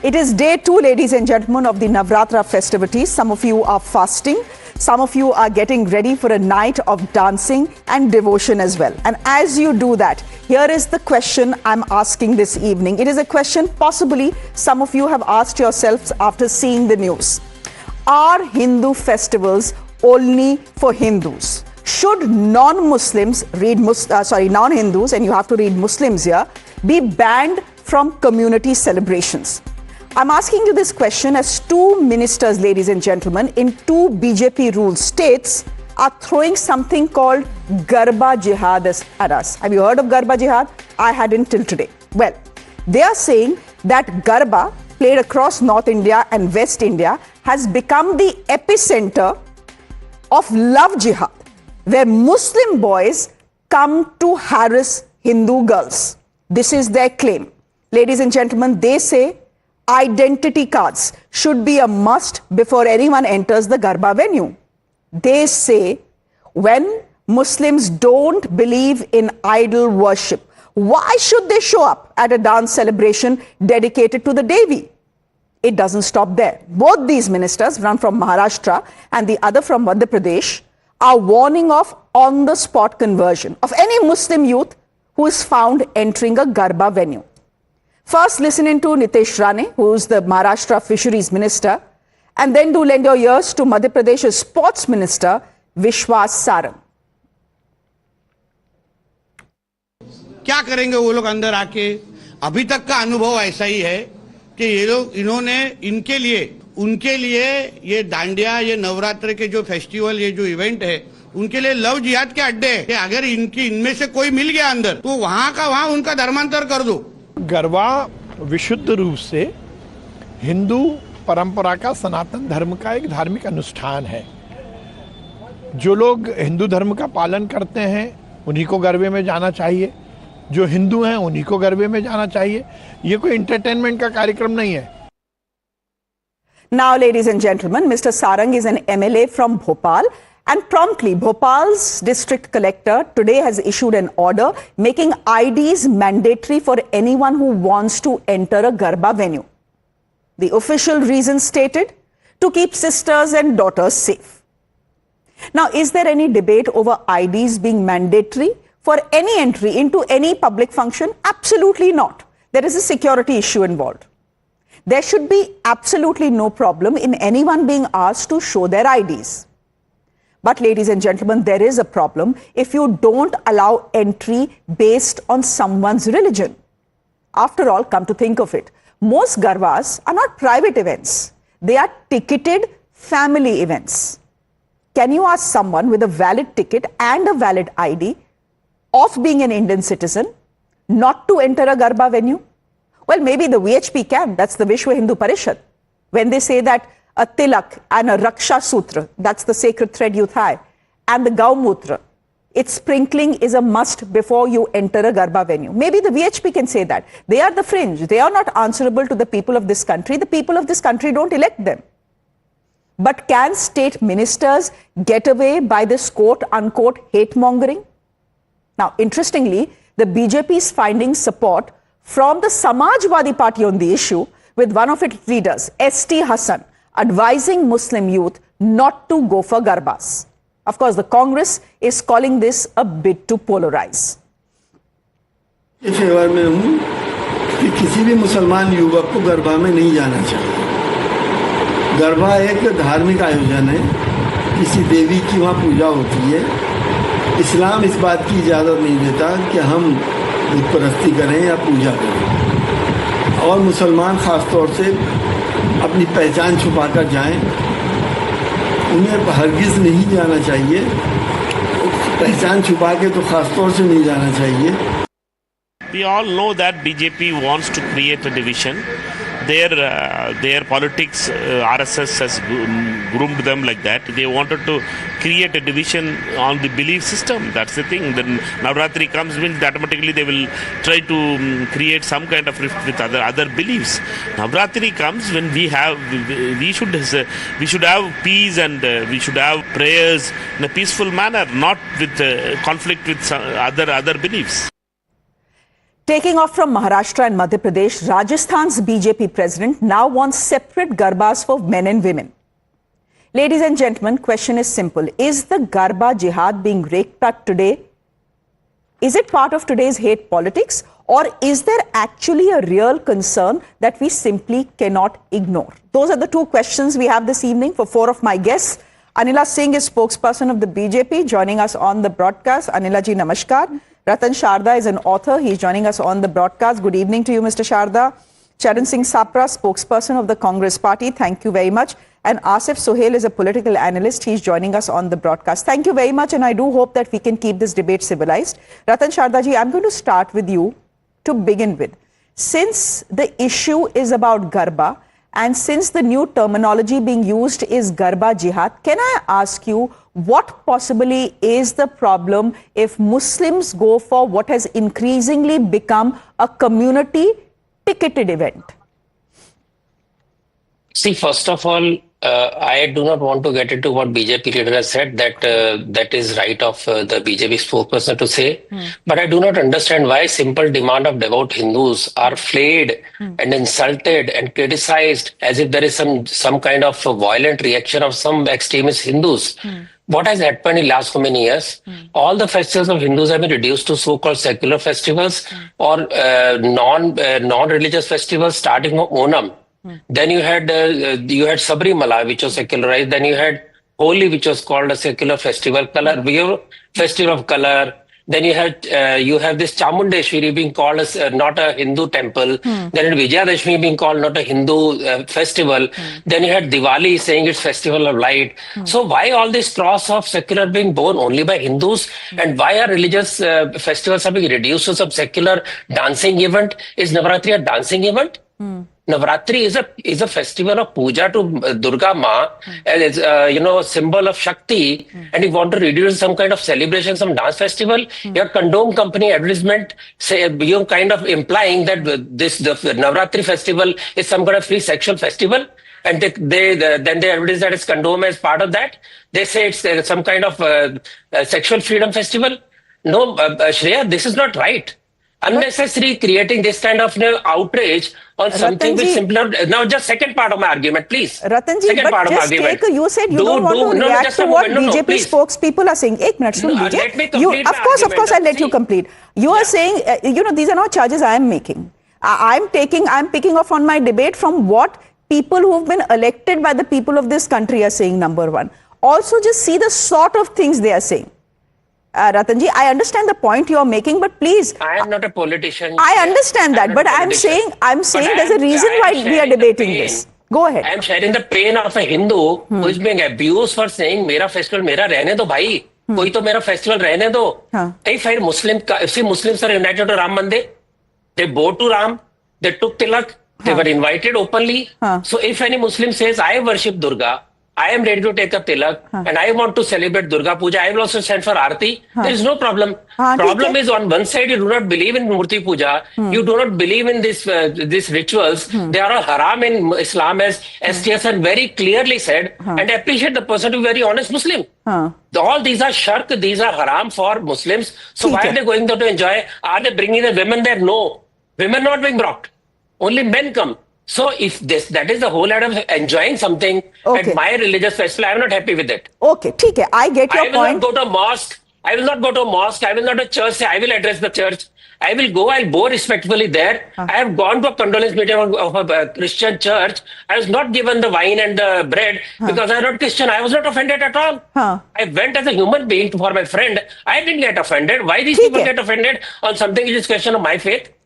It is day 2, ladies and gentlemen, of the Navratri festivities. Some of you are fasting. Some of you are getting ready for a night of dancing and devotion as well. And as you do that, here is the question I'm asking this evening. It is a question possibly some of you have asked yourselves after seeing the news. Are Hindu festivals only for Hindus? Should non-Muslims non-Hindus, and you have to read Muslims here, be banned from community celebrations? I'm asking you this question as two ministers, ladies and gentlemen, in two BJP ruled states are throwing something called Garba jihad at us. Have you heard of Garba jihad? I hadn't till today. Well, they are saying that Garba, played across North India and West India, has become the epicenter of love jihad, where Muslim boys come to harass Hindu girls. This is their claim. Ladies and gentlemen, they say identity cards should be a must before anyone enters the Garba venue. They say when Muslims don't believe in idol worship, why should they show up at a dance celebration dedicated to the Devi? It doesn't stop there. Both these ministers, one from Maharashtra and the other from Madhya Pradesh, are warning of on-the-spot conversion of any Muslim youth who is found entering a Garba venue. First, listen in to Nitesh Rane, who is the Maharashtra Fisheries Minister, and then do lend your ears to Madhya Pradesh's Sports Minister, Vishwas Sarang. क्या करेंगे वो लोग अंदर आके? अभी तक का अनुभव ऐसा ही है कि ये लोग इन्होंने उनके लिए ये दांडिया, ये नवरात्रि के जो फेस्टिवल, ये जो इवेंट है, उनके लिए लव जिहाद के अड्डे है कि अगर इनमें से कोई मिल गया अंदर तो वहां का वहां उनका धर्मांतर कर दो। गरबा विशुद्ध रूप से हिंदू परंपरा का, सनातन धर्म का एक धार्मिक अनुष्ठान है। जो लोग हिंदू धर्म का पालन करते हैं उन्हीं को गरबे में जाना चाहिए, जो हिंदू हैं उन्हीं को गरबे में जाना चाहिए। ये कोई एंटरटेनमेंट का कार्यक्रम नहीं है। Now, ladies and gentlemen, Mr. Sarang is an MLA from Bhopal, and promptly Bhopal's district collector today has issued an order making IDs mandatory for anyone who wants to enter a Garba venue. The official reason stated, to keep sisters and daughters safe. Now, is there any debate over IDs being mandatory for any entry into any public function? Absolutely not. There is a security issue involved. There should be absolutely no problem in anyone being asked to show their IDs. But ladies and gentlemen, there is a problem if you don't allow entry based on someone's religion. After all, come to think of it, most Garbas are not private events. They are ticketed family events. Can you ask someone with a valid ticket and a valid ID of being an Indian citizen not to enter a Garba venue? Well, maybe the VHP can. That's the Vishwa Hindu Parishad. When they say that a tilak and a raksha sutra, that's the sacred thread you tie, and the gaumutra, its sprinkling is a must before you enter a Garba venue. Maybe the VHP can say that. They are the fringe. They are not answerable to the people of this country. The people of this country don't elect them. But can state ministers get away by this quote-unquote hate-mongering? Now, interestingly, the BJP is finding support from the Samajwadi Party on the issue, with one of its leaders, S.T. Hassan, advising Muslim youth not to go for Garbas. Of course, the Congress is calling this a bid to polarize. इस favour में हूँ कि किसी भी मुसलमान युवक को गरबा में नहीं जाना चाहिए। गरबा एक धार्मिक आयोजन है, किसी देवी की वहाँ पूजा होती है। इस्लाम इस बात की इजाज़त नहीं देता कि हम बुत परस्ती करें या पूजा करें, और मुसलमान ख़ास तौर से अपनी पहचान छुपाकर जाएं, उन्हें हरगिज़ नहीं जाना चाहिए। पहचान छुपा के तो ख़ास तौर से नहीं जाना चाहिए। We all know that BJP wants to create a division. Their politics, RSS has groomed them like that. They wanted to create a division on the belief system. That's the thing. Then Navratri comes, means automatically they will try to create some kind of rift with other beliefs. Navratri comes when we should have peace, and we should have prayers in a peaceful manner, not with conflict with other beliefs. Taking off from Maharashtra and Madhya Pradesh, Rajasthan's BJP president now wants separate Garbas for men and women. Ladies and gentlemen, question is simple. Is the Garba jihad being raked up today? Is it part of today's hate politics? Or is there actually a real concern that we simply cannot ignore? Those are the two questions we have this evening for four of my guests. Anila Singh is spokesperson of the BJP, joining us on the broadcast. Anila ji, namaskar. Ratan Sharda is an author. He's joining us on the broadcast. Good evening to you, Mr. Sharda. Charan Singh Sapra, spokesperson of the Congress Party. Thank you very much. And Asif Sohail is a political analyst. He's joining us on the broadcast. Thank you very much. And I do hope that we can keep this debate civilized. Ratan Sharda ji, I'm going to start with you to begin with. Since the issue is about Garba and since the new terminology being used is Garba jihad, can I ask you what possibly is the problem if Muslims go for what has increasingly become a community ticketed event? See, first of all, I do not want to get into what BJP leader has said, that that is right of the BJP spokesperson to say. But I do not understand why simple demand of devout Hindus are flayed and insulted and criticized as if there is some kind of violent reaction of some extremist Hindus. What has happened in last so many years? All the festivals of Hindus have been reduced to so-called secular festivals or non-religious festivals, starting from Onam. Then you had Sabrimala, which was secularized. Then you had Holi, which was called a secular festival, festival of color. Then you have this Chamundeshwari being called as not a Hindu temple. Then Vijayadashmi being called not a Hindu festival. Then you had Diwali saying it's festival of light. So why all this cross of secular being born only by Hindus? And why are religious festivals are being reduced to some secular dancing event? Is Navratri a dancing event? Navratri is a festival of puja to Durga Ma, and it's a symbol of Shakti. And you want to reduce some kind of celebration, some dance festival. Your condom company advertisement you're kind of implying that the Navratri festival is some kind of free sexual festival, and then they advertise that it's condom as part of that. They say it's some kind of sexual freedom festival. No, Shreya, this is not right. Unnecessary creating this kind of outrage on something which simpler. Now, just second part of my argument, please. Ratanji, second part of my argument. You said you don't want to react to what BJP spokespeople are saying. Ek minute, let me complete of course, I'll let you complete. You are saying, these are not charges I am making. I'm picking off on my debate from what people who have been elected by the people of this country are saying, number one. Also, just see the sort of things they are saying. Ratanji, I understand the point you are making, but please. I am not a politician. I understand that, but I'm saying there's a reason why we are debating this. Go ahead. I am sharing the pain of a Hindu who is being abused for saying, "Mera festival, mera rehne do, bhai. Koi to mera festival rehne do." If Muslims are united to Ram Mandir, they bowed to Ram, they took tilak, they were invited openly. So if any Muslim says, "I worship Durga, I am ready to take up tilak and I want to celebrate Durga Puja, I will also send for Aarti," there is no problem. Problem is, on one side, you do not believe in Murti Puja, you do not believe in these rituals. They are all haram in Islam, as STS had very clearly said, and I appreciate the person to be very honest Muslim. All these are shirk, these are haram for Muslims. So why are they going there to enjoy? Are they bringing the women there? No. Women not being brought. Only men come. So if that is the whole idea of enjoying something at my religious festival, I am not happy with it. Okay, okay, I get your point. I will not go to a mosque. I will not go to a mosque. I will not go to church. I will address the church. I will go. I'll bow respectfully there. I have gone to a condolence meeting of a Christian church. I was not given the wine and the bread because I am not Christian. I was not offended at all. I went as a human being for my friend. I didn't get offended. Why these people get offended on something which is question of my faith?